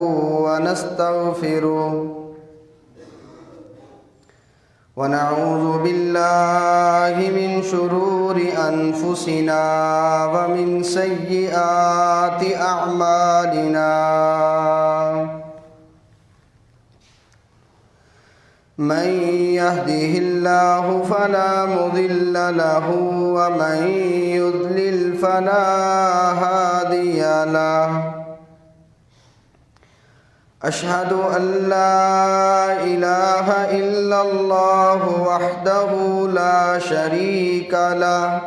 ونستغفره ونعوذ بالله من شرور أنفسنا ومن سيئات أعمالنا من يهده الله فلا مضل له ومن يضلل فلا هادي له أشهد أن لا إله إلا الله وحده لا شريك له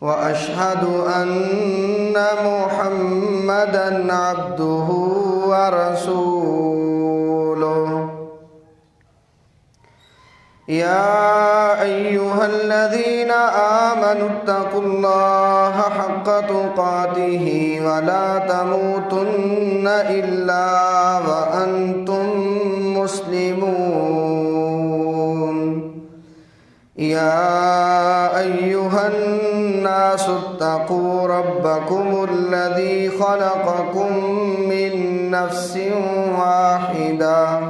وأشهد أن محمدًا عبده ورسوله يا أيها الذين آمنوا اتقوا الله حق تقاته ولا تموتن إلا وأنتم مسلمون يا أيها الناس اتقوا ربكم الذي خلقكم من نفس واحدة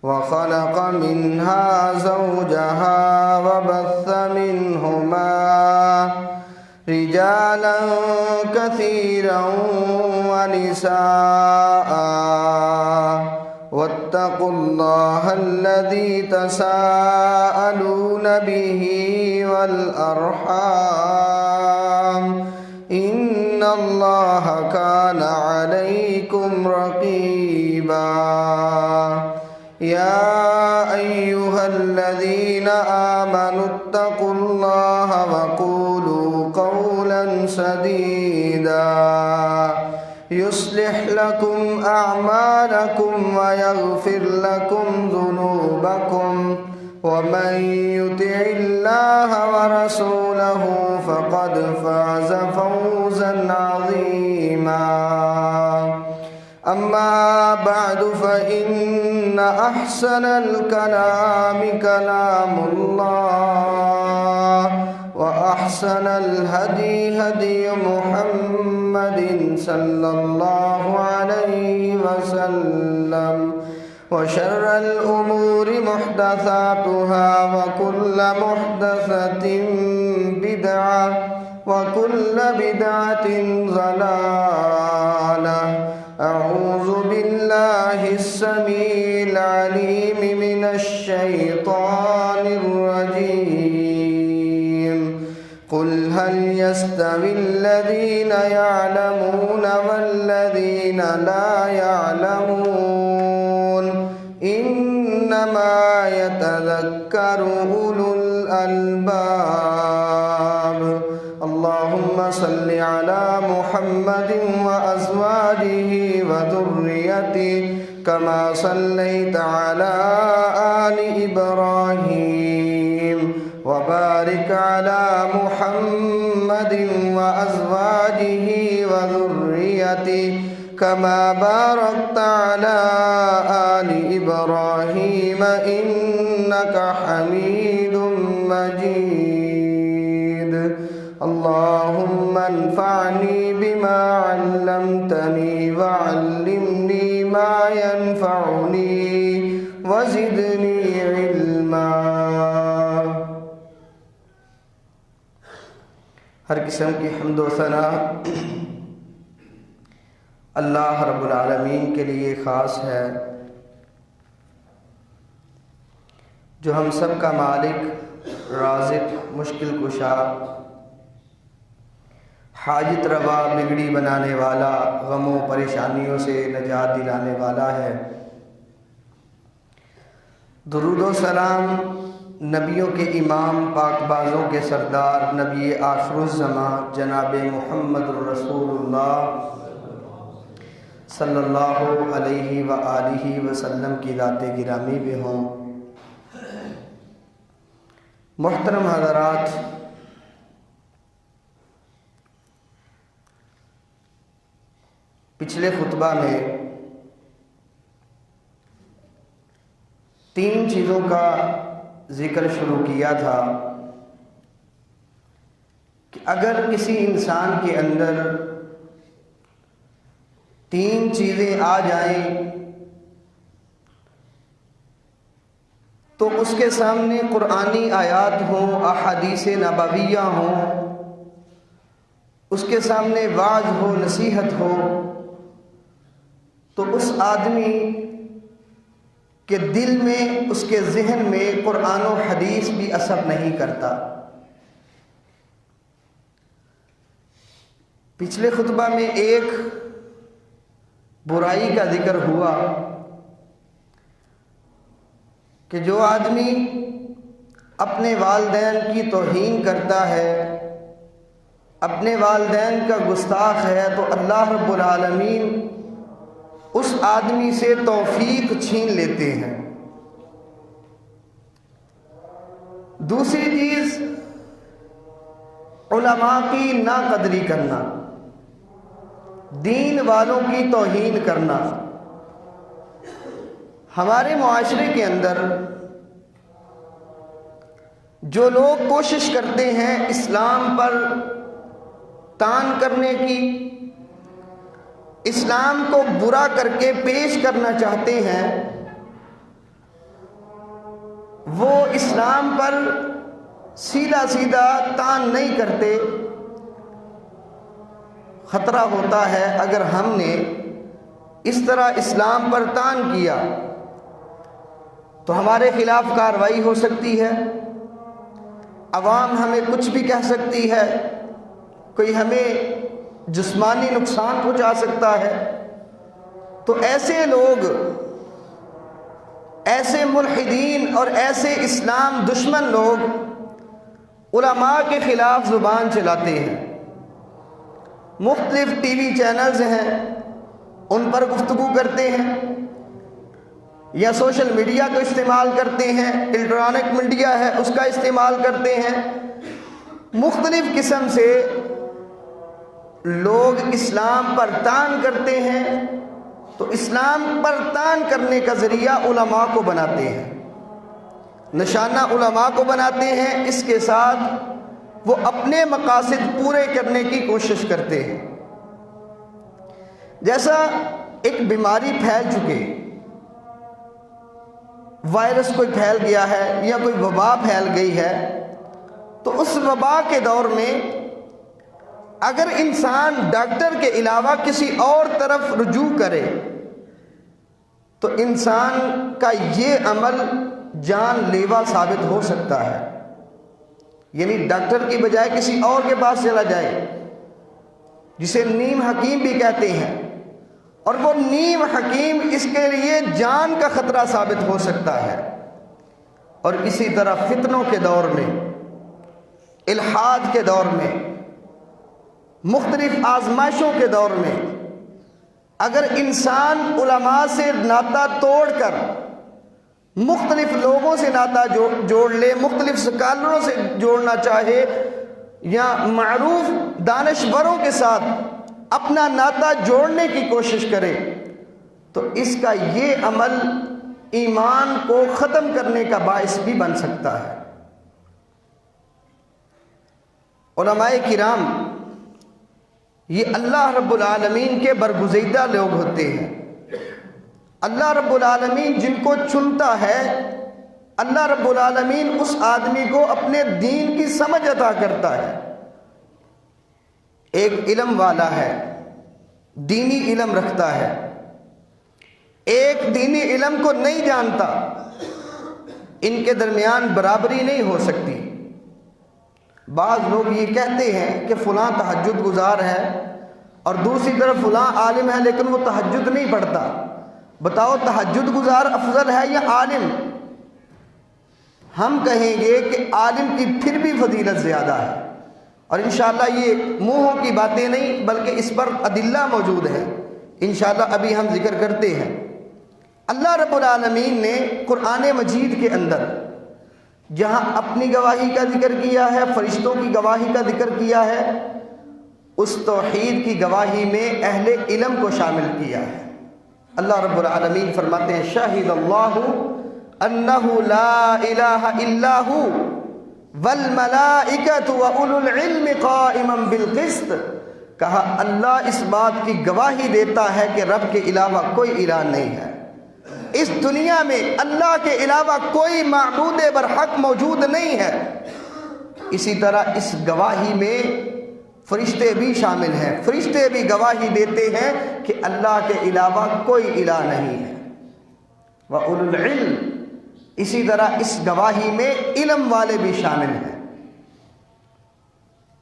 وخلق منها زوجها وبث منهما رجالا كثيرا ونساء واتقوا الله الذي تساءلون به والأرحام إن الله كان عليكم رقيبا يا أيها الذين آمنوا اتقوا الله وقولوا قولا سديدا يصلح لكم أعمالكم ويغفر لكم ذنوبكم ومن يطع الله ورسوله فقد فاز فوزا عظيما أما بعد فإن أحسن الكلام كلام الله وأحسن الهدي هدي محمد صلى الله عليه وسلم وشر الأمور محدثاتها وكل محدثة بدعة وكل بدعة ضلالة أعوذ بالله السميع العليم من الشيطان الرجيم قل هل يستوي الذين يعلمون والذين لا يعلمون إنما يتذكر أولو الألباب اللهم صل على محمد وأزواجه وذريته كما صليت على آل إبراهيم وبارك على محمد وأزواجه وذريته كما باركت على آل إبراهيم إنك حميد مجيد اللهم انفعني بما علمتني وعلمني ما ينفعني وزدني علما ہر قسم کی حمد و ثنا اللہ رب العالمین کے لیے خاص ہے جو ہم سب کا مالک، رازق، مشکل کشا، حاجت روا، بگڑی بنانے والا، غموں پریشانیوں سے نجات دلانے والا ہے۔ درود و سلام نبیوں کے امام، پاک بازوں کے سردار، نبی آخر الزماں جناب محمد الرسول اللہ صلی اللہ علیہ وآلہ وسلم کی ذات گرامی بھی ہوں۔ محترم حضرات، پچھلے خطبہ میں 3 چیزوں کا ذکر شروع کیا تھا کہ اگر کسی انسان کے اندر تین چیزیں آ جائیں تو اس کے سامنے قرآنی آیات ہوں، احادیث نبویہ ہوں، اس کے سامنے واعظ ہو، نصیحت ہو، تو اس آدمی کے دل میں، اس کے ذہن میں قرآن و حدیث بھی اثر نہیں کرتا۔ پچھلے خطبہ میں ایک برائی کا ذکر ہوا کہ جو آدمی اپنے والدین کی توہین کرتا ہے، اپنے والدین کا گستاخ ہے، تو اللہ رب العالمین اس آدمی سے توفیق چھین لیتے ہیں۔ دوسری چیز، علماء کی ناقدری کرنا، دین والوں کی توہین کرنا۔ ہمارے معاشرے کے اندر جو لوگ کوشش کرتے ہیں اسلام پر طعن کرنے کی، اسلام کو برا کر کے پیش کرنا چاہتے ہیں، وہ اسلام پر سیدھا سیدھا طعن نہیں کرتے۔ خطرہ ہوتا ہے اگر ہم نے اس طرح اسلام پر طعن کیا تو ہمارے خلاف کارروائی ہو سکتی ہے، عوام ہمیں کچھ بھی کہہ سکتی ہے، کوئی ہمیں جسمانی نقصان پہنچا سکتا ہے۔ تو ایسے لوگ، ایسے ملحدین اور ایسے اسلام دشمن لوگ علماء کے خلاف زبان چلاتے ہیں۔ مختلف ٹی وی چینلز ہیں، ان پر گفتگو کرتے ہیں، یا سوشل میڈیا کو استعمال کرتے ہیں، الیکٹرانک میڈیا ہے اس کا استعمال کرتے ہیں۔ مختلف قسم سے لوگ اسلام پر طعن کرتے ہیں، تو اسلام پر طعن کرنے کا ذریعہ علماء کو بناتے ہیں، نشانہ علماء کو بناتے ہیں۔ اس کے ساتھ وہ اپنے مقاصد پورے کرنے کی کوشش کرتے ہیں۔ جیسا ایک بیماری پھیل چکے، وائرس کوئی پھیل گیا ہے یا کوئی وبا پھیل گئی ہے، تو اس وبا کے دور میں اگر انسان ڈاکٹر کے علاوہ کسی اور طرف رجوع کرے تو انسان کا یہ عمل جان لیوا ثابت ہو سکتا ہے۔ یعنی ڈاکٹر کی بجائے کسی اور کے پاس چلا جائے، جسے نیم حکیم بھی کہتے ہیں، اور وہ نیم حکیم اس کے لیے جان کا خطرہ ثابت ہو سکتا ہے۔ اور اسی طرح فتنوں کے دور میں، الحاد کے دور میں، مختلف آزمائشوں کے دور میں اگر انسان علماء سے ناطہ توڑ کر مختلف لوگوں سے ناطہ جوڑ لے، مختلف سکالروں سے جوڑنا چاہے، یا معروف دانشوروں کے ساتھ اپنا ناطہ جوڑنے کی کوشش کرے، تو اس کا یہ عمل ایمان کو ختم کرنے کا باعث بھی بن سکتا ہے۔ علماء کرام یہ اللہ رب العالمین کے برگزیدہ لوگ ہوتے ہیں۔ اللہ رب العالمین جن کو چنتا ہے، اللہ رب العالمین اس آدمی کو اپنے دین کی سمجھ عطا کرتا ہے۔ ایک علم والا ہے، دینی علم رکھتا ہے، ایک دینی علم کو نہیں جانتا، ان کے درمیان برابری نہیں ہو سکتی۔ بعض لوگ یہ کہتے ہیں کہ فلاں تہجد گزار ہے اور دوسری طرف فلاں عالم ہے لیکن وہ تہجد نہیں پڑھتا۔ بتاؤ تہجد گزار افضل ہے یا عالم؟ ہم کہیں گے کہ عالم کی پھر بھی فضیلت زیادہ ہے، اور انشاءاللہ یہ منہوں کی باتیں نہیں بلکہ اس پر ادلہ موجود ہے، انشاءاللہ ابھی ہم ذکر کرتے ہیں۔ اللہ رب العالمین نے قرآن مجید کے اندر جہاں اپنی گواہی کا ذکر کیا ہے، فرشتوں کی گواہی کا ذکر کیا ہے، اس توحید کی گواہی میں اہل علم کو شامل کیا ہے۔ اللہ رب العالمین فرماتے ہیں شاہد اللہ انہ لا الہ الا ہو والملائکۃ واولو العلم قائما بالقسط کہا اللہ اس بات کی گواہی دیتا ہے کہ رب کے علاوہ کوئی الہ نہیں ہے، اس دنیا میں اللہ کے علاوہ کوئی معبود برحق موجود نہیں ہے۔ اسی طرح اس گواہی میں فرشتے بھی شامل ہیں، فرشتے بھی گواہی دیتے ہیں کہ اللہ کے علاوہ کوئی الہ نہیں ہے۔ وَأُولُو الْعِلْمِ، اسی طرح اس گواہی میں علم والے بھی شامل ہیں۔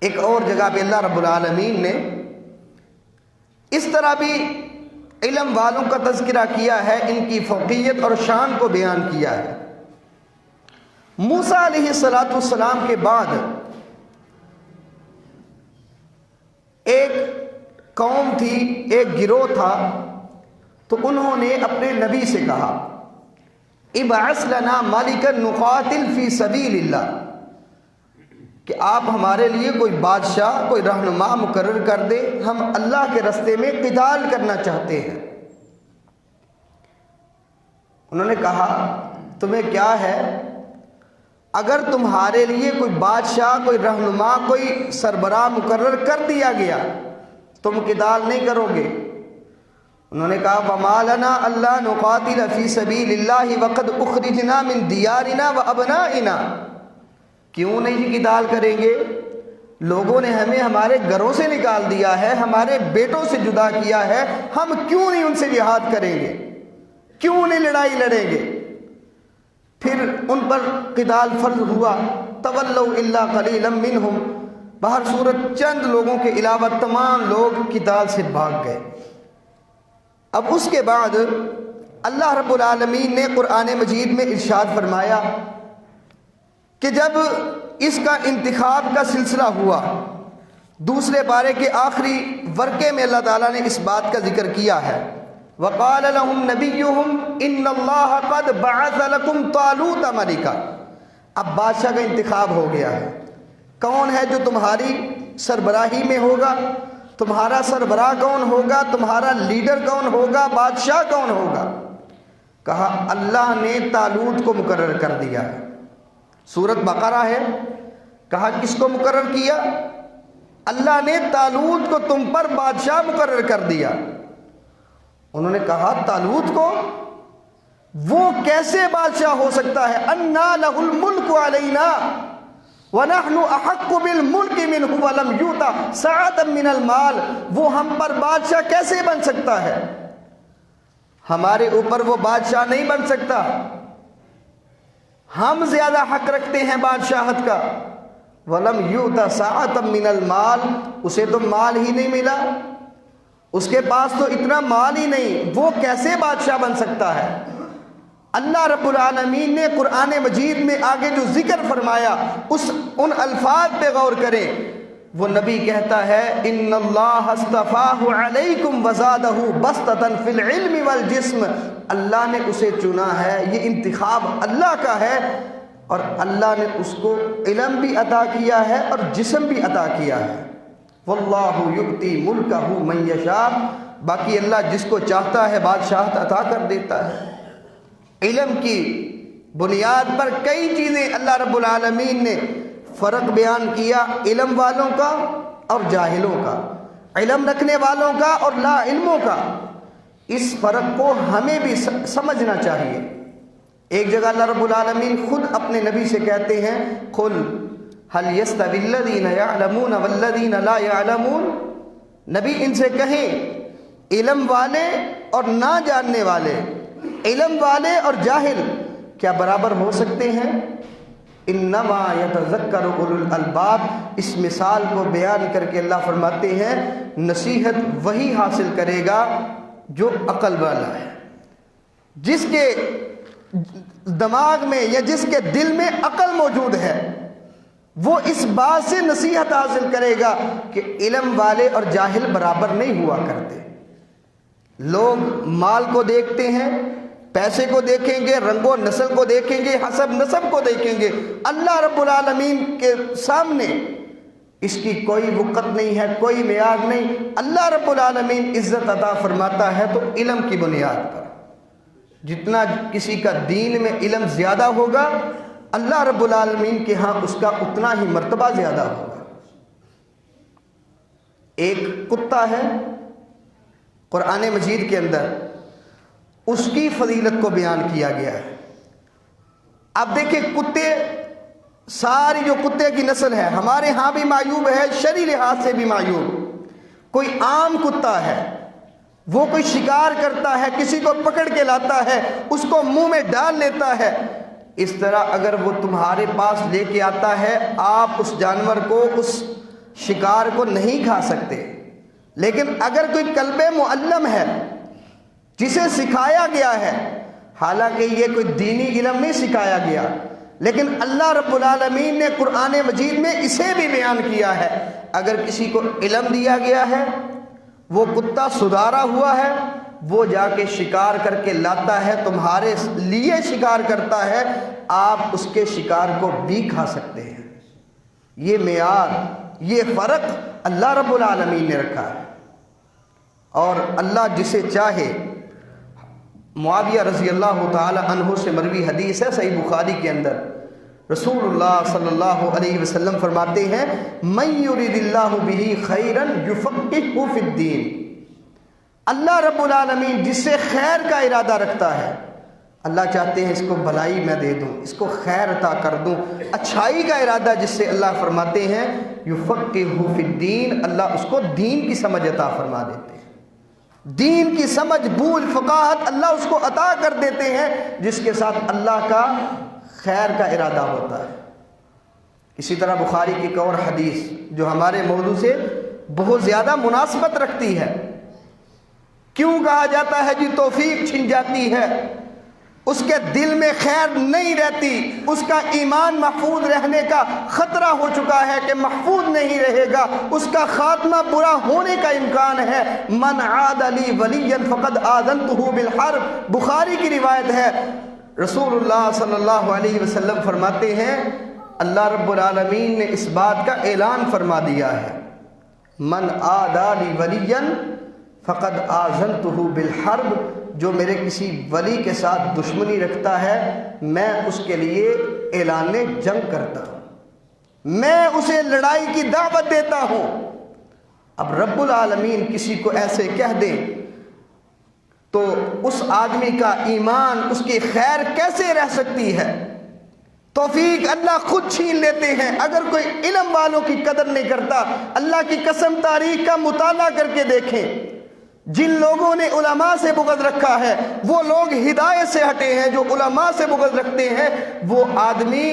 ایک اور جگہ پہ اللہ رب العالمین نے اس طرح بھی علم والوں کا تذکرہ کیا ہے، ان کی فوقیت اور شان کو بیان کیا ہے۔ موسیٰ علیہ السلام کے بعد ایک قوم تھی، ایک گروہ تھا، تو انہوں نے اپنے نبی سے کہا ابعث لنا مالکا نقاتل فی سبیل اللہ، کہ آپ ہمارے لیے کوئی بادشاہ، کوئی رہنما مقرر کر دے، ہم اللہ کے راستے میں قتال کرنا چاہتے ہیں۔ انہوں نے کہا تمہیں کیا ہے، اگر تمہارے لیے کوئی بادشاہ، کوئی رہنما، کوئی سربراہ مقرر کر دیا گیا تم قتال نہیں کرو گے؟ انہوں نے کہا وَمَا لَنَا أَلَّا نُقَاتِلَ فِي سَبِيلِ اللَّهِ وَقَدْ أُخْرِجْنَا مِنْ دِيَارِنَا وَأَبْنَائِنَا، کیوں نہیں قتال کریں گے؟ لوگوں نے ہمیں ہمارے گھروں سے نکال دیا ہے، ہمارے بیٹوں سے جدا کیا ہے، ہم کیوں نہیں ان سے جہاد کریں گے، کیوں نہیں لڑائی لڑیں گے؟ پھر ان پر قتال فرض ہوا، تَوَلَّوْا إِلَّا قَلِيلًا مِّنْهُمْ، بہر صورت چند لوگوں کے علاوہ تمام لوگ قتال سے بھاگ گئے۔ اب اس کے بعد اللہ رب العالمین نے قرآن مجید میں ارشاد فرمایا کہ جب اس کا انتخاب کا سلسلہ ہوا، دوسرے پارے کے آخری ورقے میں اللہ تعالیٰ نے اس بات کا ذکر کیا ہے وَقَالَ لَهُمْ نَبِيُّهُمْ إِنَّ اللَّهَ قَدْ بَعَثَ لَكُمْ طَالُوتَ مَلِكًا، اب بادشاہ کا انتخاب ہو گیا ہے، کون ہے جو تمہاری سربراہی میں ہوگا، تمہارا سربراہ کون ہوگا، تمہارا لیڈر کون ہوگا، بادشاہ کون ہوگا؟ کہا اللہ نے طالوت کو مقرر کر دیا ہے، سورۃ بقرہ ہے۔ کہا کس کو مقرر کیا؟ اللہ نے طالوت کو تم پر بادشاہ مقرر کر دیا۔ انہوں نے کہا طالوت کو، وہ کیسے بادشاہ ہو سکتا ہے؟ اَنَّا لَهُ الْمُلْكُ عَلَيْنَا وَنَحْنُ أَحَقُّ بِالْمُلْكِ مِنْهُ وَلَمْ يُؤْتَ سَعَةً مِنَ الْمَالِ، وہ ہم پر بادشاہ کیسے بن سکتا ہے؟ ہمارے اوپر وہ بادشاہ نہیں بن سکتا، ہم زیادہ حق رکھتے ہیں بادشاہت کا۔ وَلَمْ يُؤْتَ سَعَةً مِنَ الْمَالِ، اسے تو مال ہی نہیں ملا، اس کے پاس تو اتنا مال ہی نہیں، وہ کیسے بادشاہ بن سکتا ہے؟ اللہ رب العالمین نے قرآن مجید میں آگے جو ذکر فرمایا ان الفاظ پہ غور کریں۔ وہ نبی کہتا ہے ان اللہ اصطفاہ علیکم وزادہ بسطۃ فی العلم والجسم، اللہ نے اسے چنا ہے، یہ انتخاب اللہ کا ہے، اور اللہ نے اس کو علم بھی عطا کیا ہے اور جسم بھی عطا کیا ہے۔ واللہ یؤتی ملکہ من یشاء، باقی اللہ جس کو چاہتا ہے بادشاہت عطا کر دیتا ہے۔ علم کی بنیاد پر کئی چیزیں اللہ رب العالمین نے فرق بیان کیا، علم والوں کا اور جاہلوں کا، علم رکھنے والوں کا اور لا علموں کا۔ اس فرق کو ہمیں بھی سمجھنا چاہیے۔ ایک جگہ اللہ رب العالمین خود اپنے نبی سے کہتے ہیں قل هل يستوي الذين يعلمون والذين لا يعلمون، نبی ان سے کہیں علم والے اور نہ جاننے والے، علم والے اور جاہل کیا برابر ہو سکتے ہیں؟ انما یتذکر اولو الالباب، اس مثال کو بیان کر کے اللہ فرماتے ہیں نصیحت وہی حاصل کرے گا جو عقل والا ہے، جس کے دماغ میں یا جس کے دل میں عقل موجود ہے، وہ اس بات سے نصیحت حاصل کرے گا کہ علم والے اور جاہل برابر نہیں ہوا کرتے۔ لوگ مال کو دیکھتے ہیں، پیسے کو دیکھیں گے، رنگ و نسل کو دیکھیں گے، حسب نسب کو دیکھیں گے، اللہ رب العالمین کے سامنے اس کی کوئی وقت نہیں ہے، کوئی معیار نہیں۔ اللہ رب العالمین عزت عطا فرماتا ہے تو علم کی بنیاد پر، جتنا کسی کا دین میں علم زیادہ ہوگا اللہ رب العالمین کے ہاں اس کا اتنا ہی مرتبہ زیادہ ہوگا۔ ایک کتا ہے قرآن مجید کے اندر، اس کی فضیلت کو بیان کیا گیا ہے۔ اب دیکھیں کتے، ساری جو کتے کی نسل ہے ہمارے ہاں بھی معیوب ہے، شرعی لحاظ سے بھی معیوب۔ کوئی عام کتا ہے، وہ کوئی شکار کرتا ہے، کسی کو پکڑ کے لاتا ہے، اس کو منہ میں ڈال لیتا ہے، اس طرح اگر وہ تمہارے پاس لے کے آتا ہے، آپ اس جانور کو، اس شکار کو نہیں کھا سکتے۔ لیکن اگر کوئی کلب معلم ہے جسے سکھایا گیا ہے، حالانکہ یہ کوئی دینی علم نہیں سکھایا گیا، لیکن اللہ رب العالمین نے قرآن مجید میں اسے بھی بیان کیا ہے، اگر کسی کو علم دیا گیا ہے، وہ کتا سدھارا ہوا ہے، وہ جا کے شکار کر کے لاتا ہے، تمہارے لیے شکار کرتا ہے، آپ اس کے شکار کو بھی کھا سکتے ہیں۔ یہ معیار، یہ فرق اللہ رب العالمین نے رکھا ہے۔ اور اللہ جسے چاہے، معاویہ رضی اللہ تعالی عنہ سے مروی حدیث ہے صحیح بخاری کے اندر، رسول اللہ صلی اللہ علیہ وسلم فرماتے ہیں من یرید اللہ بہ خیرا یفقہہ فی الدین، اللہ رب العالمین جس سے خیر کا ارادہ رکھتا ہے، اللہ چاہتے ہیں اس کو بھلائی میں دے دوں، اس کو خیر عطا کر دوں، اچھائی کا ارادہ جس سے اللہ فرماتے ہیں یفقہہ فی الدین، اللہ اس کو دین کی سمجھ عطا فرما دیتے ہیں، دین کی سمجھ، بول، فقاہت اللہ اس کو عطا کر دیتے ہیں، جس کے ساتھ اللہ کا خیر کا ارادہ ہوتا ہے۔ اسی طرح بخاری کی ایک اور حدیث جو ہمارے موضوع سے بہت زیادہ مناسبت رکھتی ہے، کیوں کہا جاتا ہے جی توفیق چھن جاتی ہے، اس کے دل میں خیر نہیں رہتی، اس کا ایمان محفوظ رہنے کا خطرہ ہو چکا ہے کہ محفوظ نہیں رہے گا، اس کا خاتمہ برا ہونے کا امکان ہے۔ من عاد لی ولیا فقد آذنتہ بالحرب، بخاری کی روایت ہے، رسول اللہ صلی اللہ علیہ وسلم فرماتے ہیں اللہ رب العالمین نے اس بات کا اعلان فرما دیا ہے، من عاد لی ولیا فقد آذنتہ بالحرب، جو میرے کسی ولی کے ساتھ دشمنی رکھتا ہے میں اس کے لیے اعلان جنگ کرتا ہوں، میں اسے لڑائی کی دعوت دیتا ہوں۔ اب رب العالمین کسی کو ایسے کہہ دے تو اس آدمی کا ایمان، اس کی خیر کیسے رہ سکتی ہے؟ توفیق اللہ خود چھین لیتے ہیں۔ اگر کوئی علم والوں کی قدر نہیں کرتا، اللہ کی قسم تاریخ کا مطالعہ کر کے دیکھیں، جن لوگوں نے علماء سے بغض رکھا ہے وہ لوگ ہدایت سے ہٹے ہیں، جو علماء سے بغض رکھتے ہیں وہ آدمی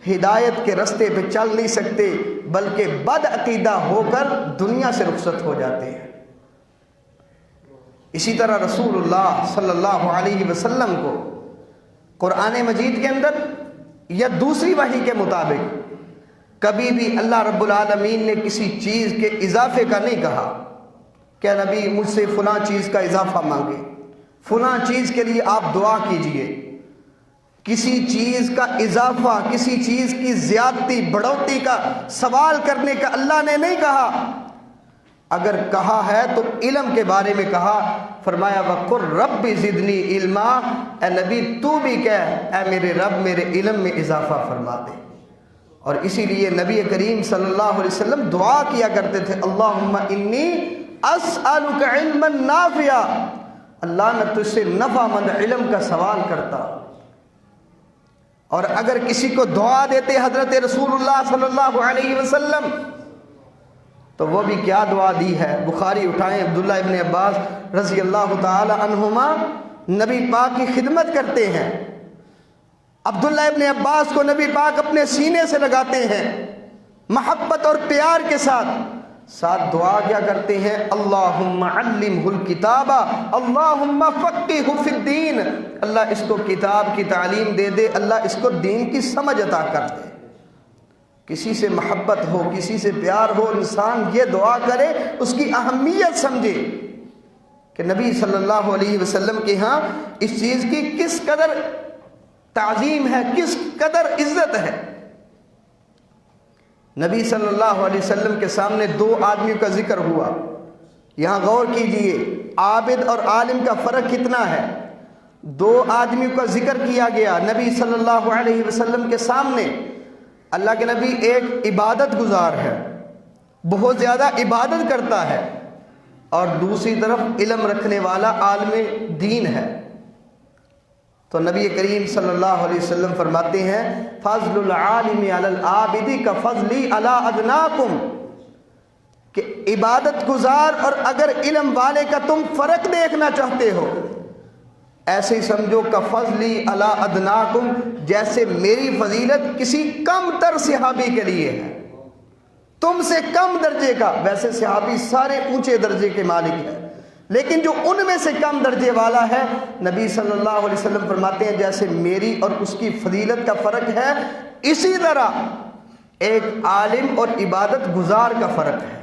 ہدایت کے رستے پہ چل نہیں سکتے، بلکہ بد عقیدہ ہو کر دنیا سے رخصت ہو جاتے ہیں۔ اسی طرح رسول اللہ صلی اللہ علیہ وسلم کو قرآن مجید کے اندر یا دوسری وحی کے مطابق کبھی بھی اللہ رب العالمین نے کسی چیز کے اضافے کا نہیں کہا کہ نبی مجھ سے فلاں چیز کا اضافہ مانگے، فلاں چیز کے لیے آپ دعا کیجئے۔ کسی چیز کا اضافہ، کسی چیز کی زیادتی، بڑھوتی کا سوال کرنے کا اللہ نے نہیں کہا۔ اگر کہا ہے تو علم کے بارے میں کہا، فرمایا وَقُلْ رَبِّ زِدْنِي عِلْمًا، اے نبی تو بھی کہہ اے میرے رب میرے علم میں اضافہ فرما دے۔ اور اسی لیے نبی کریم صلی اللہ علیہ وسلم دعا کیا کرتے تھے اللہم انی اسألک علما نافعا، اللہ میں تجھ سے نفع مند علم کا سوال کرتا۔ اور اگر کسی کو دعا دیتے حضرت رسول اللہ صلی اللہ علیہ وسلم تو وہ بھی کیا دعا دی ہے، بخاری اٹھائیں، عبداللہ ابن عباس رضی اللہ تعالی عنہما نبی پاک کی خدمت کرتے ہیں، عبداللہ ابن عباس کو نبی پاک اپنے سینے سے لگاتے ہیں محبت اور پیار کے ساتھ دعا کیا کرتے ہیں اللہم علمہ الکتاب اللہم فقہہ فی الدین، اللہ اس کو کتاب کی تعلیم دے دے، اللہ اس کو دین کی سمجھ عطا کر دے۔ کسی سے محبت ہو، کسی سے پیار ہو، انسان یہ دعا کرے، اس کی اہمیت سمجھے کہ نبی صلی اللہ علیہ وسلم کے ہاں اس چیز کی کس قدر تعظیم ہے، کس قدر عزت ہے۔ نبی صلی اللہ علیہ وسلم کے سامنے دو آدمیوں کا ذکر ہوا، یہاں غور کیجئے عابد اور عالم کا فرق کتنا ہے۔ دو آدمیوں کا ذکر کیا گیا نبی صلی اللہ علیہ وسلم کے سامنے، اللہ کے نبی ایک عبادت گزار ہے، بہت زیادہ عبادت کرتا ہے، اور دوسری طرف علم رکھنے والا عالم دین ہے، تو نبی کریم صلی اللہ علیہ وسلم فرماتے ہیں فضل العالم علی العابد کفضلی علی ادناکم، کہ عبادت گزار اور اگر علم والے کا تم فرق دیکھنا چاہتے ہو، ایسے ہی سمجھو کفضلی علی ادناکم، جیسے میری فضیلت کسی کم تر صحابی کے لیے ہے، تم سے کم درجے کا۔ ویسے صحابی سارے اونچے درجے کے مالک ہیں، لیکن جو ان میں سے کم درجے والا ہے، نبی صلی اللہ علیہ وسلم فرماتے ہیں جیسے میری اور اس کی فضیلت کا فرق ہے، اسی طرح ایک عالم اور عبادت گزار کا فرق ہے۔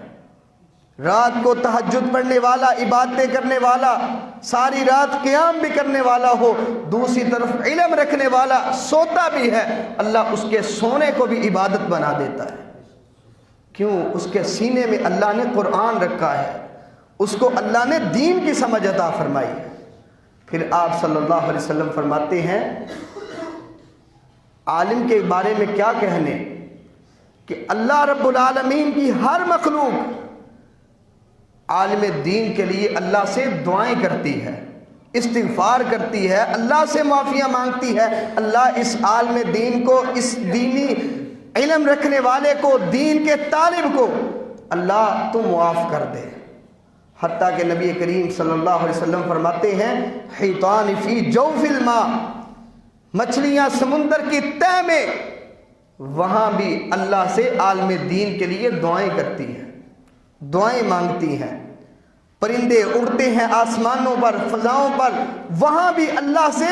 رات کو تہجد پڑھنے والا، عبادتیں کرنے والا، ساری رات قیام بھی کرنے والا ہو، دوسری طرف علم رکھنے والا سوتا بھی ہے، اللہ اس کے سونے کو بھی عبادت بنا دیتا ہے۔ کیوں؟ اس کے سینے میں اللہ نے قرآن رکھا ہے، اس کو اللہ نے دین کی سمجھ عطا فرمائی ہے۔ پھر آپ صلی اللہ علیہ وسلم فرماتے ہیں عالم کے بارے میں کیا کہنے، کہ اللہ رب العالمین کی ہر مخلوق عالم دین کے لیے اللہ سے دعائیں کرتی ہے، استغفار کرتی ہے، اللہ سے معافیاں مانگتی ہے، اللہ اس عالم دین کو، اس دینی علم رکھنے والے کو، دین کے طالب کو اللہ تو معاف کر دے۔ حتیٰ کہ نبی کریم صلی اللہ علیہ وسلم فرماتے ہیں حیطان فی جوف الماء، مچھلیاں سمندر کی تہ میں، وہاں بھی اللہ سے عالم دین کے لیے دعائیں کرتی ہیں، دعائیں مانگتی ہیں۔ پرندے اڑتے ہیں آسمانوں پر، فضاؤں پر، وہاں بھی اللہ سے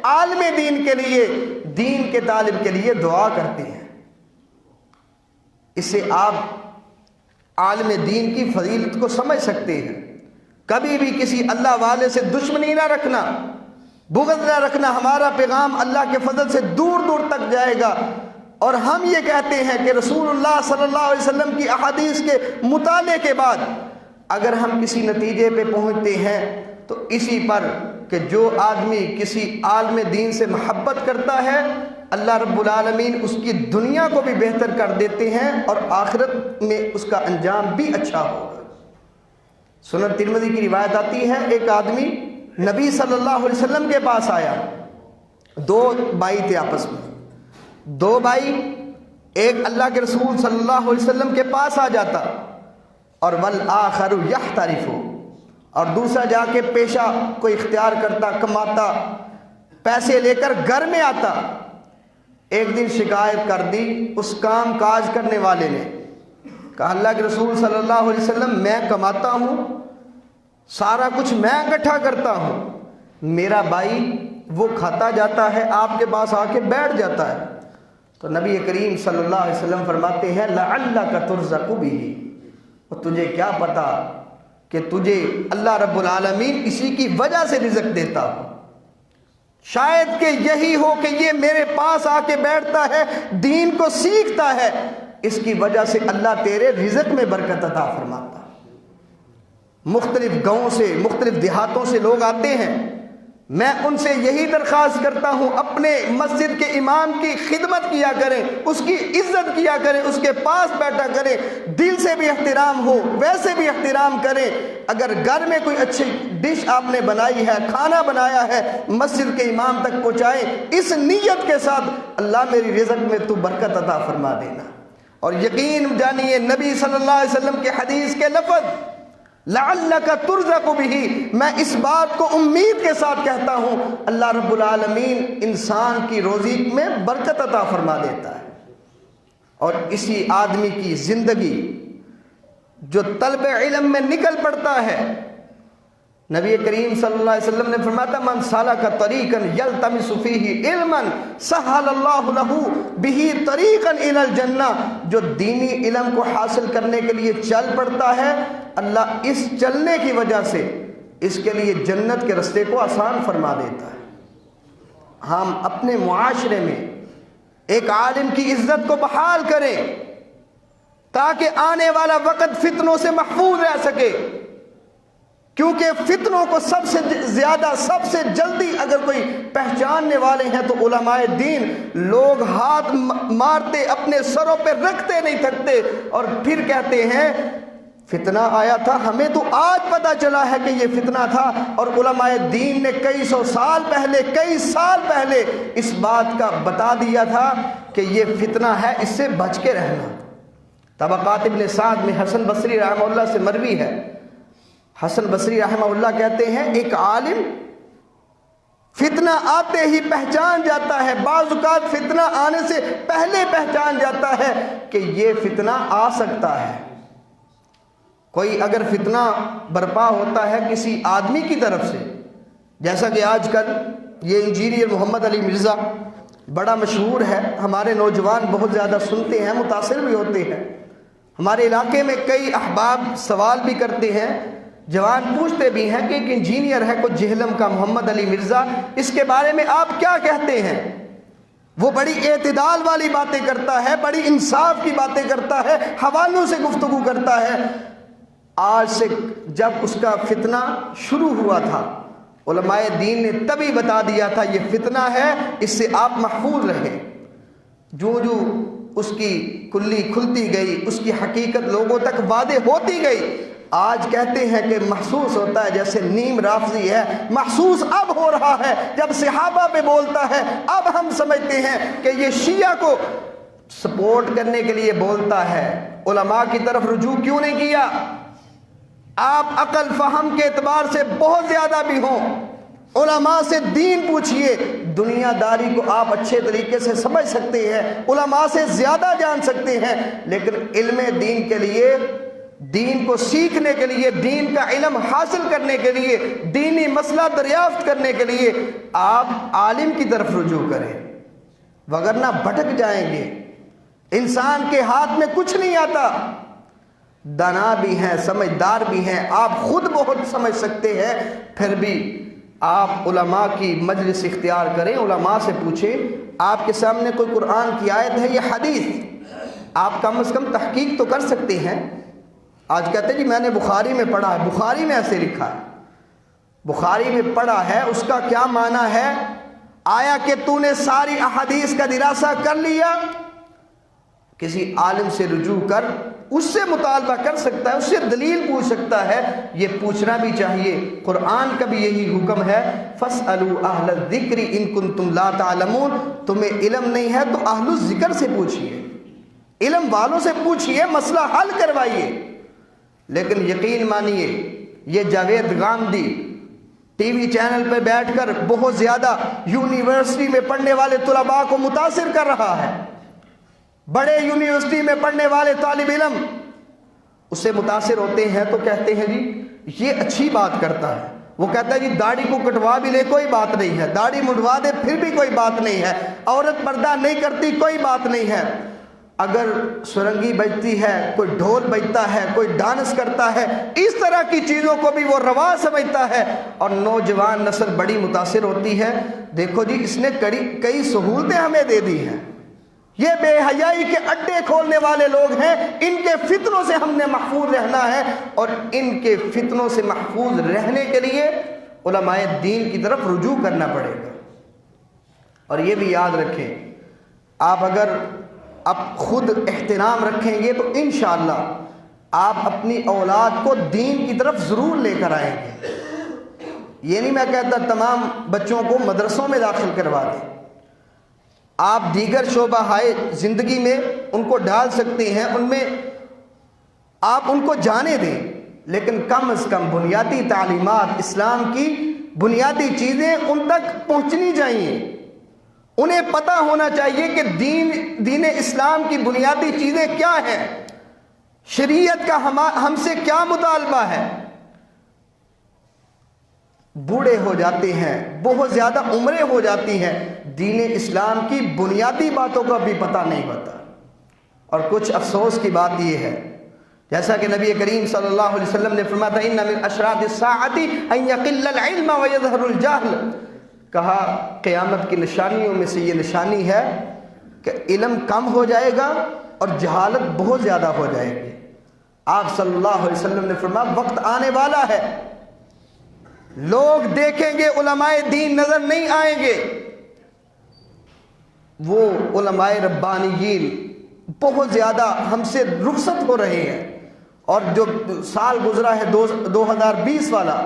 عالم دین کے لیے، دین کے طالب کے لیے دعا کرتے ہیں۔ اس سے آپ عالم دین کی فضیلت کو سمجھ سکتے ہیں۔ کبھی بھی کسی اللہ والے سے دشمنی نہ رکھنا، بغض نہ رکھنا، ہمارا پیغام اللہ کے فضل سے دور دور تک جائے گا۔ اور ہم یہ کہتے ہیں کہ رسول اللہ صلی اللہ علیہ وسلم کی احادیث کے مطالعے کے بعد اگر ہم کسی نتیجے پہ پہنچتے ہیں تو اسی پر کہ جو آدمی کسی عالم دین سے محبت کرتا ہے، اللہ رب العالمین اس کی دنیا کو بھی بہتر کر دیتے ہیں اور آخرت میں اس کا انجام بھی اچھا ہوگا۔ سنن ترمذی کی روایت آتی ہے ایک آدمی نبی صلی اللہ علیہ وسلم کے پاس آیا، دو بھائی تھے آپس میں، دو بھائی، ایک اللہ کے رسول صلی اللہ علیہ وسلم کے پاس آ جاتا اور والآخر یحترف، اور دوسرا جا کے پیشہ کوئی اختیار کرتا، کماتا، پیسے لے کر گھر میں آتا۔ ایک دن شکایت کر دی اس کام کاج کرنے والے نے، کہا اللہ کے رسول صلی اللہ علیہ وسلم میں کماتا ہوں، سارا کچھ میں اکٹھا کرتا ہوں، میرا بھائی وہ کھاتا جاتا ہے، آپ کے پاس آ کے بیٹھ جاتا ہے۔ تو نبی کریم صلی اللہ علیہ وسلم فرماتے ہیں لعلک ترزق بہ، اور تجھے کیا پتا کہ تجھے اللہ رب العالمین اسی کی وجہ سے رزق دیتا ہو، شاید کہ یہی ہو کہ یہ میرے پاس آ کے بیٹھتا ہے، دین کو سیکھتا ہے، اس کی وجہ سے اللہ تیرے رزق میں برکت عطا فرماتا۔ مختلف گاؤں سے، مختلف دیہاتوں سے لوگ آتے ہیں، میں ان سے یہی درخواست کرتا ہوں اپنے مسجد کے امام کی خدمت کیا کریں، اس کی عزت کیا کریں، اس کے پاس بیٹھا کریں، دل سے بھی احترام ہو، ویسے بھی احترام کریں۔ اگر گھر میں کوئی اچھی ڈش آپ نے بنائی ہے، کھانا بنایا ہے، مسجد کے امام تک پہنچائیں اس نیت کے ساتھ اللہ میری رزق میں تو برکت عطا فرما دینا۔ اور یقین جانیے نبی صلی اللہ علیہ وسلم کے حدیث کے لفظ لعلک ترزق بہ، میں اس بات کو امید کے ساتھ کہتا ہوں اللہ رب العالمین انسان کی روزی میں برکت عطا فرما دیتا ہے۔ اور اسی آدمی کی زندگی جو طلب علم میں نکل پڑتا ہے، نبی کریم صلی اللہ علیہ وسلم نے فرمایا من سلک طریقا یلتمس فیہ علما سہل اللہ لہ بہ طریقا الی الجنہ، جو دینی علم کو حاصل کرنے کے لیے چل پڑتا ہے، اللہ اس چلنے کی وجہ سے اس کے لیے جنت کے رستے کو آسان فرما دیتا ہے۔ ہم اپنے معاشرے میں ایک عالم کی عزت کو بحال کریں تاکہ آنے والا وقت فتنوں سے محفوظ رہ سکے۔ کیونکہ فتنوں کو سب سے زیادہ سب سے جلدی اگر کوئی پہچاننے والے ہیں تو علماء دین. لوگ ہاتھ مارتے اپنے سروں پہ رکھتے نہیں تھکتے اور پھر کہتے ہیں فتنہ آیا تھا، ہمیں تو آج پتہ چلا ہے کہ یہ فتنہ تھا، اور علماء دین نے کئی سال پہلے اس بات کا بتا دیا تھا کہ یہ فتنہ ہے، اس سے بچ کے رہنا. طبقات ابن سعد میں حسن بصری رحمہ اللہ سے مروی ہے، حسن بصری رحمہ اللہ کہتے ہیں ایک عالم فتنہ آتے ہی پہچان جاتا ہے، بعض اوقات فتنہ آنے سے پہلے پہچان جاتا ہے کہ یہ فتنہ آ سکتا ہے. کوئی اگر فتنہ برپا ہوتا ہے کسی آدمی کی طرف سے، جیسا کہ آج کل یہ انجینئر محمد علی مرزا بڑا مشہور ہے، ہمارے نوجوان بہت زیادہ سنتے ہیں، متاثر بھی ہوتے ہیں. ہمارے علاقے میں کئی احباب سوال بھی کرتے ہیں، جوان پوچھتے بھی ہیں کہ ایک انجینئر ہے کوئی جہلم کا محمد علی مرزا، اس کے بارے میں آپ کیا کہتے ہیں؟ وہ بڑی اعتدال والی باتیں کرتا ہے، بڑی انصاف کی باتیں کرتا ہے، حوالوں سے گفتگو کرتا ہے. آج سے جب اس کا فتنہ شروع ہوا تھا علماء دین نے تبھی بتا دیا تھا یہ فتنہ ہے، اس سے آپ محفوظ رہیں. جو اس کی کلی کھلتی گئی، اس کی حقیقت لوگوں تک واضح ہوتی گئی، آج کہتے ہیں کہ محسوس ہوتا ہے جیسے نیم رافضی ہے. محسوس اب ہو رہا ہے جب صحابہ پہ بولتا ہے، اب ہم سمجھتے ہیں کہ یہ شیعہ کو سپورٹ کرنے کے لیے بولتا ہے. علماء کی طرف رجوع کیوں نہیں کیا؟ آپ عقل فہم کے اعتبار سے بہت زیادہ بھی ہوں، علماء سے دین پوچھئے. دنیا داری کو آپ اچھے طریقے سے سمجھ سکتے ہیں، علماء سے زیادہ جان سکتے ہیں، لیکن علم دین کے لیے، دین کو سیکھنے کے لیے، دین کا علم حاصل کرنے کے لیے، دینی مسئلہ دریافت کرنے کے لیے آپ عالم کی طرف رجوع کریں، وگرنہ بھٹک جائیں گے. انسان کے ہاتھ میں کچھ نہیں آتا. دانا بھی ہیں، سمجھدار بھی ہیں، آپ خود بہت سمجھ سکتے ہیں، پھر بھی آپ علماء کی مجلس اختیار کریں، علماء سے پوچھیں. آپ کے سامنے کوئی قرآن کی آیت ہے یا حدیث، آپ کم از کم تحقیق تو کر سکتے ہیں. آج کہتے ہیں جی میں نے بخاری میں پڑھا ہے، بخاری میں ایسے لکھا ہے، بخاری میں پڑھا ہے، اس کا کیا معنی ہے؟ آیا کہ تو نے ساری احادیث کا دراسہ کر لیا؟ کسی عالم سے رجوع کر اس سے مطالبہ کر سکتا ہے، اس سے دلیل پوچھ سکتا ہے. یہ پوچھنا بھی چاہیے. قرآن کا بھی یہی حکم ہے، فَاسْأَلُوا أَهْلَ الذِّكْرِ إِن كُنتُمْ لَا تَعْلَمُونَ. تمہیں علم نہیں ہے تو اہل الذکر سے پوچھئے، علم والوں سے پوچھئے، مسئلہ حل کروائیے. لیکن یقین مانیے یہ Javed Gandhi T V channel پہ بیٹھ کر بہت زیادہ یونیورسٹی میں پڑھنے والے طلباء کو متاثر کر رہا ہے. بڑے یونیورسٹی میں پڑھنے والے طالب علم اس سے متاثر ہوتے ہیں تو کہتے ہیں جی یہ اچھی بات کرتا ہے. وہ کہتا ہے جی داڑھی کو کٹوا بھی لے کوئی بات نہیں ہے، داڑھی منڈوا دے پھر بھی کوئی بات نہیں ہے، عورت پردہ نہیں کرتی کوئی بات نہیں ہے. اگر سرنگی بجتی ہے، کوئی ڈھول بجتا ہے، کوئی ڈانس کرتا ہے، اس طرح کی چیزوں کو بھی وہ روا سمجھتا ہے اور نوجوان نسل بڑی متاثر ہوتی ہے. دیکھو جی اس نے کئی سہولتیں ہمیں دے دی ہیں. یہ بے حیائی کے اڈے کھولنے والے لوگ ہیں، ان کے فتنوں سے ہم نے محفوظ رہنا ہے، اور ان کے فتنوں سے محفوظ رہنے کے لیے علماء دین کی طرف رجوع کرنا پڑے گا. اور یہ بھی یاد رکھیں، آپ اگر اب خود احترام رکھیں گے تو انشاءاللہ آپ اپنی اولاد کو دین کی طرف ضرور لے کر آئیں گے. یہ نہیں میں کہتا تمام بچوں کو مدرسوں میں داخل کروا دیں، آپ دیگر شعبہ ہائے زندگی میں ان کو ڈال سکتے ہیں، ان میں آپ ان کو جانے دیں، لیکن کم از کم بنیادی تعلیمات، اسلام کی بنیادی چیزیں ان تک پہنچنی چاہیے. انہیں پتہ ہونا چاہیے کہ دین اسلام کی بنیادی چیزیں کیا ہیں، شریعت کا ہم سے کیا مطالبہ ہے. بوڑھے ہو جاتے ہیں، بہت زیادہ عمریں ہو جاتی ہیں، دین اسلام کی بنیادی باتوں کا بھی پتہ نہیں ہوتا. اور کچھ افسوس کی بات یہ ہے، جیسا کہ نبی کریم صلی اللہ علیہ وسلم نے فرمایا تھا ان من اشراط الساعۃ ان یقل العلم ویظہر الجہل، کہا قیامت کی نشانیوں میں سے یہ نشانی ہے کہ علم کم ہو جائے گا اور جہالت بہت زیادہ ہو جائے گی. آپ صلی اللہ علیہ وسلم نے فرمایا وقت آنے والا ہے لوگ دیکھیں گے علماء دین نظر نہیں آئیں گے. وہ علماء ربانیین بہت زیادہ ہم سے رخصت ہو رہے ہیں. اور جو سال گزرا ہے 2020 والا،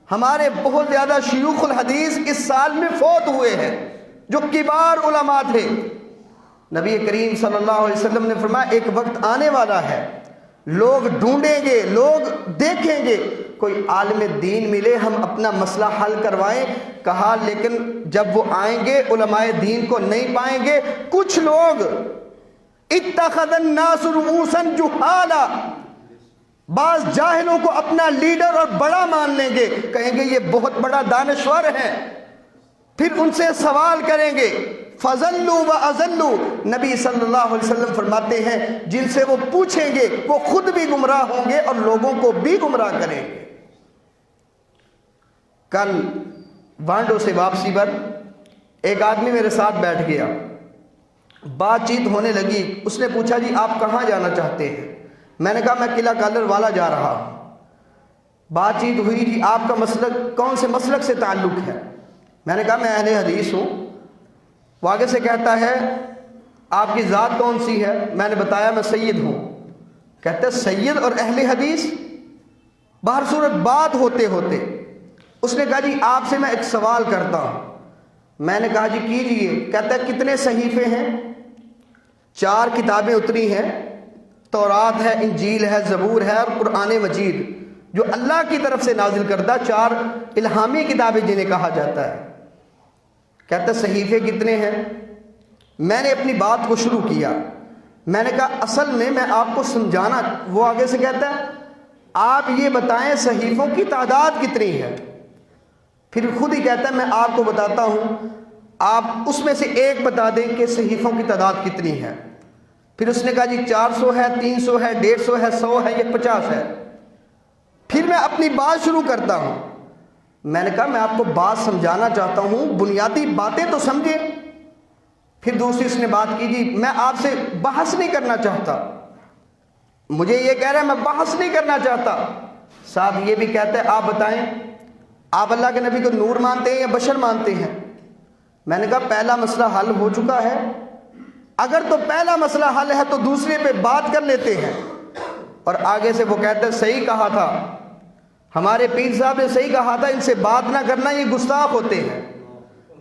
ہمارے بہت زیادہ شیوخ الحدیث اس سال میں فوت ہوئے ہیں جو کبار علماء تھے. نبی کریم صلی اللہ علیہ وسلم نے فرمایا ایک وقت آنے والا ہے، لوگ ڈھونڈیں گے، لوگ دیکھیں گے، کوئی عالم دین ملے ہم اپنا مسئلہ حل کروائیں. کہا لیکن جب وہ آئیں گے علماء دین کو نہیں پائیں گے. کچھ لوگ اتخذ الناس رؤوسا جہالا، بعض جاہلوں کو اپنا لیڈر اور بڑا مان لیں گے، کہیں گے یہ بہت بڑا دانشور ہے، پھر ان سے سوال کریں گے. فَضَلُّوا وَأَضَلُّوا، نبی صلی اللہ علیہ وسلم فرماتے ہیں جن سے وہ پوچھیں گے وہ خود بھی گمراہ ہوں گے اور لوگوں کو بھی گمراہ کریں گے. کل وانڈو سے واپسی پر ایک آدمی میرے ساتھ بیٹھ گیا، بات چیت ہونے لگی. اس نے پوچھا جی آپ کہاں جانا چاہتے ہیں؟ میں نے کہا میں قلعہ کالر والا جا رہا ہوں. بات چیت ہوئی جی آپ کا مسلک کون سے مسلک سے تعلق ہے؟ میں نے کہا میں اہل حدیث ہوں. وہ آگے سے کہتا ہے آپ کی ذات کون سی ہے؟ میں نے بتایا میں سید ہوں. کہتا ہے سید اور اہل حدیث؟ باہر صورت بات ہوتے ہوتے اس نے کہا جی آپ سے میں ایک سوال کرتا ہوں. میں نے کہا جی کیجئے. کہتا ہے کتنے صحیفے ہیں؟ 4 کتابیں اتری ہیں، تورات ہے، انجیل ہے، زبور ہے اور قرآن مجید، جو اللہ کی طرف سے نازل کردہ 4 الہامی کتابیں جنہیں کہا جاتا ہے. کہتا ہے صحیفے کتنے ہیں؟ میں نے اپنی بات کو شروع کیا. میں نے کہا اصل میں آپ کو سمجھانا. وہ آگے سے کہتا ہے آپ یہ بتائیں صحیفوں کی تعداد کتنی ہے؟ پھر خود ہی کہتا ہے میں آپ کو بتاتا ہوں، آپ اس میں سے ایک بتا دیں کہ صحیفوں کی تعداد کتنی ہے. پھر اس نے کہا جی 400 ہے، 300 ہے، 150 ہے، 100 ہے یا 50 ہے. پھر میں اپنی بات شروع کرتا ہوں. میں نے کہا میں آپ کو بات سمجھانا چاہتا ہوں، بنیادی باتیں تو سمجھیں. پھر دوسری اس نے بات کی جی میں آپ سے بحث نہیں کرنا چاہتا. مجھے یہ کہہ رہا ہے میں بحث نہیں کرنا چاہتا، ساتھ یہ بھی کہتا ہے آپ بتائیں آپ اللہ کے نبی کو نور مانتے ہیں یا بشر مانتے ہیں؟ میں نے کہا پہلا مسئلہ حل ہو چکا ہے، اگر تو پہلا مسئلہ حل ہے تو دوسرے پہ بات کر لیتے ہیں. اور آگے سے وہ کہتے ہیں صحیح کہا تھا ہمارے پیر صاحب نے، صحیح کہا تھا، ان سے بات نہ کرنا یہ گستاخ ہوتے ہیں.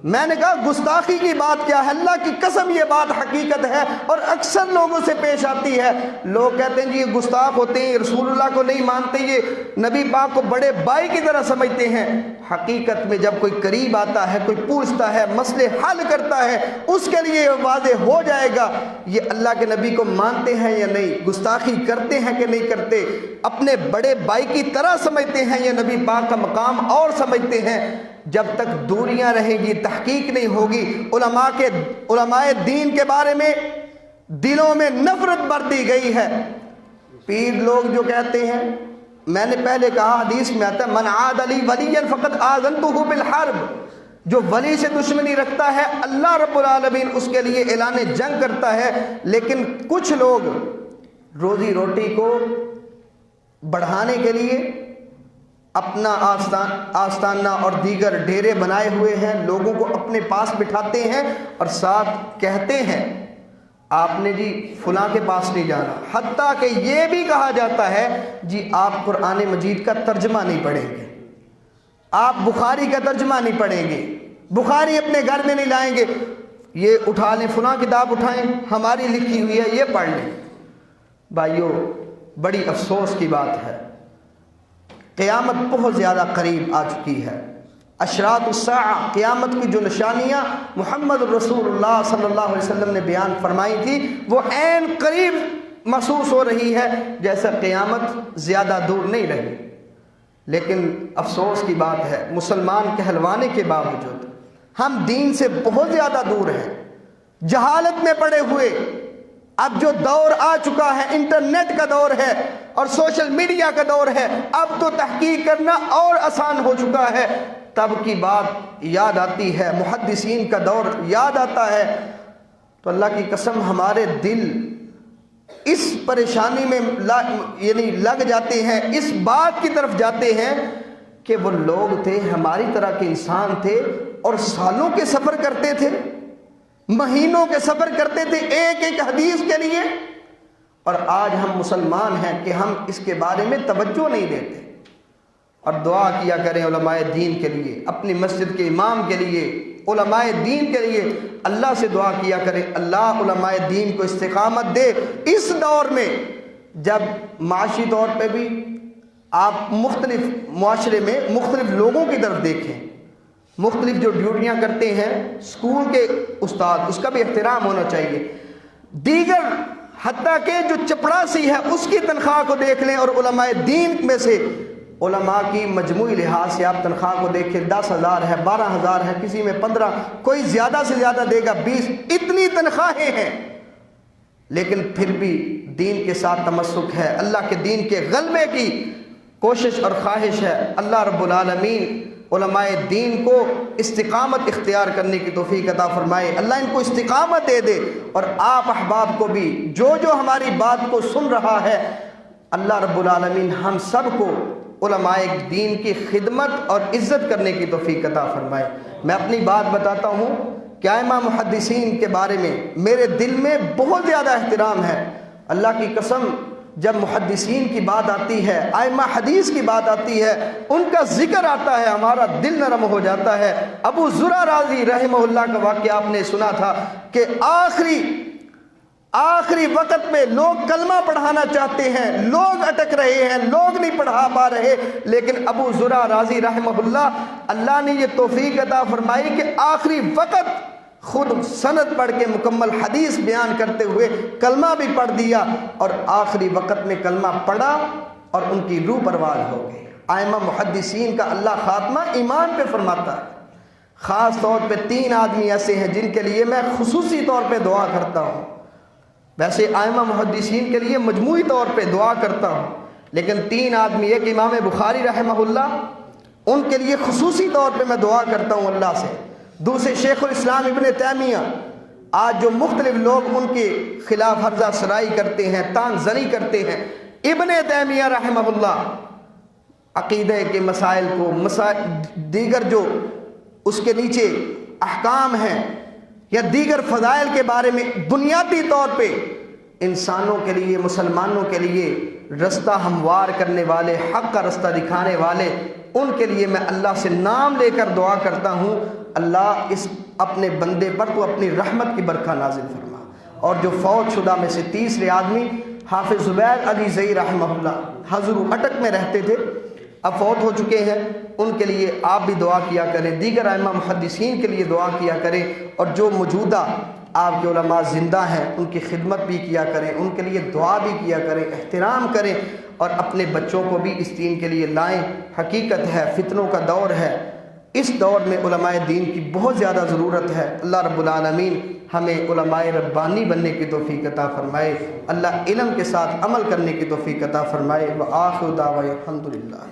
میں نے کہا گستاخی کی بات کیا ہے؟ اللہ کی قسم یہ بات حقیقت ہے اور اکثر لوگوں سے پیش آتی ہے. لوگ کہتے ہیں جی یہ گستاخ ہوتے ہیں، رسول اللہ کو نہیں مانتے، یہ نبی پاک کو بڑے بھائی کی طرح سمجھتے ہیں. حقیقت میں جب کوئی قریب آتا ہے، کوئی پوچھتا ہے، مسئلے حل کرتا ہے، اس کے لیے واضح ہو جائے گا یہ اللہ کے نبی کو مانتے ہیں یا نہیں، گستاخی کرتے ہیں کہ نہیں کرتے، اپنے بڑے بھائی کی طرح سمجھتے ہیں یا نبی پاک کا مقام اور سمجھتے ہیں. جب تک دوریاں رہیں گی، تحقیق نہیں ہوگی، علماء دین کے بارے میں دلوں میں نفرت بھر دی گئی ہے. پیر لوگ جو کہتے ہیں، میں نے پہلے کہا حدیث میں آتا ہے من عاد لی ولیا فقد آذنتہ بالحرب، جو ولی سے دشمنی رکھتا ہے اللہ رب العالمین اس کے لیے اعلان جنگ کرتا ہے. لیکن کچھ لوگ روزی روٹی کو بڑھانے کے لیے اپنا آستانہ اور دیگر ڈیرے بنائے ہوئے ہیں، لوگوں کو اپنے پاس بٹھاتے ہیں اور ساتھ کہتے ہیں آپ نے جی فلاں کے پاس نہیں جانا. حتیٰ کہ یہ بھی کہا جاتا ہے جی آپ قرآن مجید کا ترجمہ نہیں پڑھیں گے، آپ بخاری کا ترجمہ نہیں پڑھیں گے، بخاری اپنے گھر میں نہیں لائیں گے، یہ اٹھا لیں فلاں کتاب اٹھائیں ہماری لکھی ہوئی ہے یہ پڑھ لیں. بھائیو بڑی افسوس کی بات ہے، قیامت بہت زیادہ قریب آ چکی ہے. اشراط الساعہ، قیامت کی جو نشانیاں محمد رسول اللہ صلی اللہ علیہ وسلم نے بیان فرمائی تھی وہ عین قریب محسوس ہو رہی ہے، جیسا قیامت زیادہ دور نہیں رہی. لیکن افسوس کی بات ہے مسلمان کہلوانے کے باوجود ہم دین سے بہت زیادہ دور ہیں، جہالت میں پڑے ہوئے. اب جو دور آ چکا ہے انٹرنیٹ کا دور ہے اور سوشل میڈیا کا دور ہے، اب تو تحقیق کرنا اور آسان ہو چکا ہے. تب کی بات یاد آتی ہے، محدثین کا دور یاد آتا ہے، تو اللہ کی قسم ہمارے دل اس پریشانی میں یعنی لگ جاتے ہیں، اس بات کی طرف جاتے ہیں کہ وہ لوگ تھے ہماری طرح کے انسان تھے اور سالوں کے سفر کرتے تھے، مہینوں کے سفر کرتے تھے ایک ایک حدیث کے لیے، اور آج ہم مسلمان ہیں کہ ہم اس کے بارے میں توجہ نہیں دیتے۔ اور دعا کیا کریں علماء دین کے لیے، اپنی مسجد کے امام کے لیے، علماء دین کے لیے اللہ سے دعا کیا کریں اللہ علماء دین کو استقامت دے۔ اس دور میں جب معاشی طور پہ بھی آپ مختلف معاشرے میں مختلف لوگوں کی طرف دیکھیں، مختلف جو ڈیوٹیاں کرتے ہیں، اسکول کے استاد، اس کا بھی احترام ہونا چاہیے، دیگر حتیٰ کہ جو چپڑاسی ہے اس کی تنخواہ کو دیکھ لیں، اور علماء دین میں سے علماء کی مجموعی لحاظ سے آپ تنخواہ کو دیکھیں، 10,000 ہے، 12,000 ہے، کسی میں 15، کوئی زیادہ سے زیادہ دے گا 20، اتنی تنخواہیں ہیں، لیکن پھر بھی دین کے ساتھ تمسک ہے، اللہ کے دین کے غلبے کی کوشش اور خواہش ہے۔ اللہ رب العالمین علماء دین کو استقامت اختیار کرنے کی توفیق عطا فرمائے، اللہ ان کو استقامت دے دے، اور آپ احباب کو بھی جو ہماری بات کو سن رہا ہے، اللہ رب العالمین ہم سب کو علماء دین کی خدمت اور عزت کرنے کی توفیق عطا فرمائے۔ میں اپنی بات بتاتا ہوں کہ ائمہ محدثین کے بارے میں میرے دل میں بہت زیادہ احترام ہے، اللہ کی قسم، جب محدثین کی بات آتی ہے، ائمہ حدیث کی بات آتی ہے، ان کا ذکر آتا ہے، ہمارا دل نرم ہو جاتا ہے۔ ابو زرع رازی رحمہ اللہ کا واقعہ آپ نے سنا تھا کہ آخری وقت میں لوگ کلمہ پڑھانا چاہتے ہیں، لوگ اٹک رہے ہیں، لوگ نہیں پڑھا پا رہے، لیکن ابو زرع رازی رحمہ اللہ نے یہ توفیق عطا فرمائی کہ آخری وقت خود سند پڑھ کے مکمل حدیث بیان کرتے ہوئے کلمہ بھی پڑھ دیا، اور آخری وقت میں کلمہ پڑھا اور ان کی روح پرواز ہو گئی۔ ائمہ محدثین کا اللہ خاتمہ ایمان پہ فرماتا ہے۔ خاص طور پہ 3 آدمی ایسے ہیں جن کے لیے میں خصوصی طور پہ دعا کرتا ہوں، ویسے ائمہ محدثین کے لیے مجموعی طور پہ دعا کرتا ہوں، لیکن 3 آدمی، ایک امام بخاری رحمہ اللہ، ان کے لیے خصوصی طور پہ میں دعا کرتا ہوں اللہ سے، دوسرے شیخ الاسلام ابن تیمیہ، آج جو مختلف لوگ ان کے خلاف ہرزہ سرائی کرتے ہیں، تان زنی کرتے ہیں، ابن تیمیہ رحمہ اللہ عقیدہ کے مسائل کو، دیگر جو اس کے نیچے احکام ہیں یا دیگر فضائل کے بارے میں بنیادی طور پہ انسانوں کے لیے، مسلمانوں کے لیے رستہ ہموار کرنے والے، حق کا رستہ دکھانے والے، ان کے لیے میں اللہ سے نام لے کر دعا کرتا ہوں اللہ اس اپنے بندے پر تو اپنی رحمت کی برکھا نازل فرما۔ اور جو فوت شدہ میں سے تیسرے آدمی حافظ زبیر علی زئی رحمہ اللہ، حضور اٹک میں رہتے تھے، اب فوت ہو چکے ہیں، ان کے لیے آپ بھی دعا کیا کریں، دیگر ائمہ محدثین کے لیے دعا کیا کریں، اور جو موجودہ آپ کے علماء زندہ ہیں ان کی خدمت بھی کیا کریں، ان کے لیے دعا بھی کیا کریں، احترام کریں، اور اپنے بچوں کو بھی اس دین کے لیے لائیں۔ حقیقت ہے فتنوں کا دور ہے، اس دور میں علماء دین کی بہت زیادہ ضرورت ہے۔ اللہ رب العالمین ہمیں علماء ربانی بننے کی توفیق عطا فرمائے، اللہ علم کے ساتھ عمل کرنے کی توفیق عطا فرمائے۔ وآخر دعوانا الحمدللہ۔